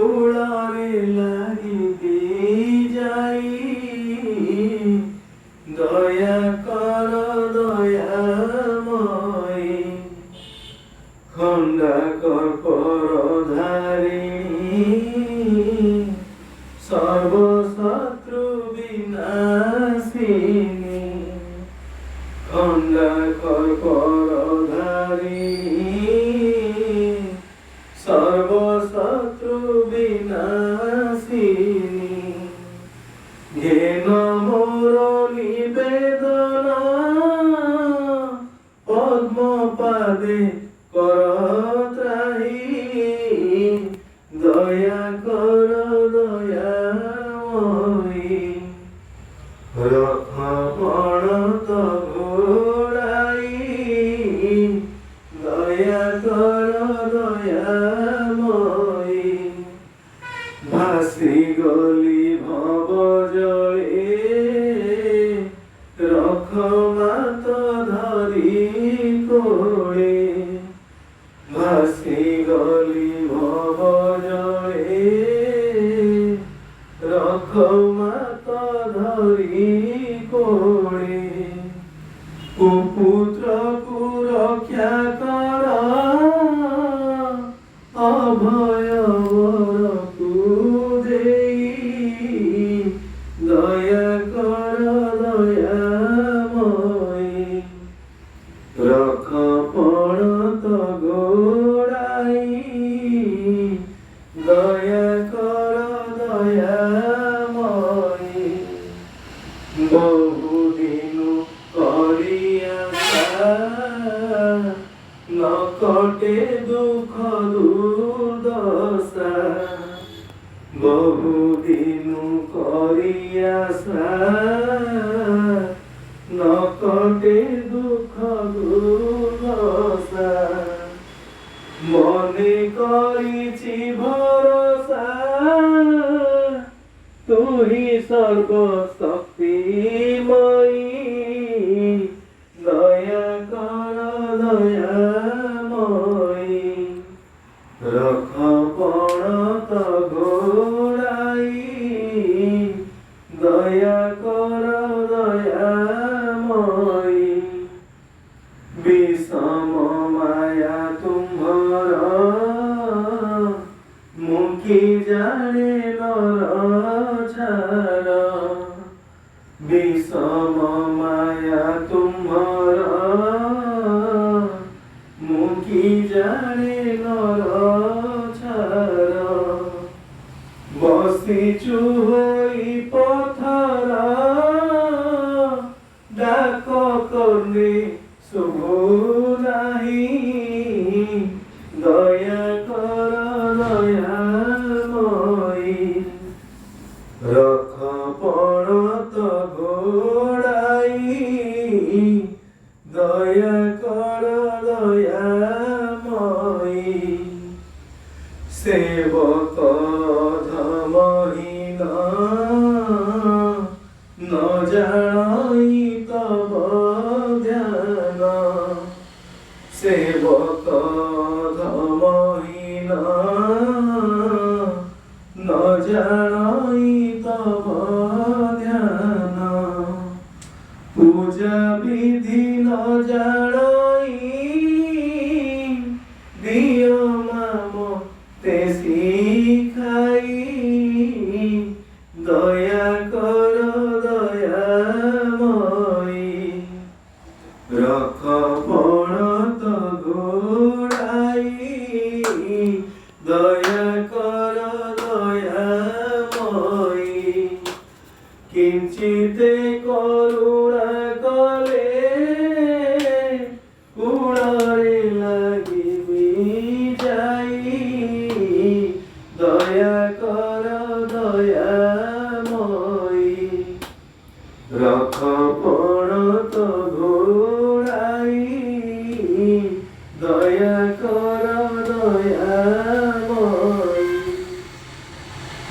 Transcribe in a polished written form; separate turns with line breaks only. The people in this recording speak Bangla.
কুড়ারে লাগিতে যাই, দয়া কর দয়াময়, খণ্ডাকর পরধারিণী, সর্বশত্রু বিনাশিনী, খণ্ডাকর পরধারিণী, সর্বশত্রু বিনাশিনী, ঘেন মোর নিবেদনা, পদ্ম পাদে কর ত্রাহি, দয়া কর দয়াময়ী, রখ পণত ঘোড়াই, দয়া কর দয়াময়ী, ভাসি গলি ভব জলে, রখ মাত ধরি কোলে, ভাসি গলি ভব জলে, রখ মাত ধরি কোলে, কুপুত্র রক্ষা কর, অভয় বরকু দেই, দয়া কর দয়াময়ী, রখ পণত ঘোড়াই, দয়া কর দয়াময়ী, বহুদিনু করিয়াছা, নকটে দুঃখ দুর্দশা, বহুদিনু করিয়াছা, নকটে দুঃখ দুর্দশা, মনে করিছি ভরসা, তুহি সর্বশক্তিময়ী, দয়া কর দয়াময়ী, রখ পণত ঘোড়াই, দয়া কর দয়াময়ী, বিষম মায়া তুম্ভর, মুখী জানে নরছার, বিষম মায়া তুম্ভর, মুখী জানে নরছার, বসিছু হই পথর, ডাক করলে শুভ নাহি, দয়া কর দয়াময়ী, রখ পণত ঘোড়াই, দয়া কর দয়াময়ী, সেবক ধমহীন, ন জানই তব ধ্যান, সেবক ধমহীন, ন জানই তব ধ্যান, পূজা বিধি ন জানই, দিয় মাম তে শিখাই, দয়া কর দয়াময়ী, রখ পণত ঘোড়াই, দয়া কর দয়াময়ী, কিঞ্চিতে করুণা কলে, কুড়ারে লাগিবি যাই, দয়া কর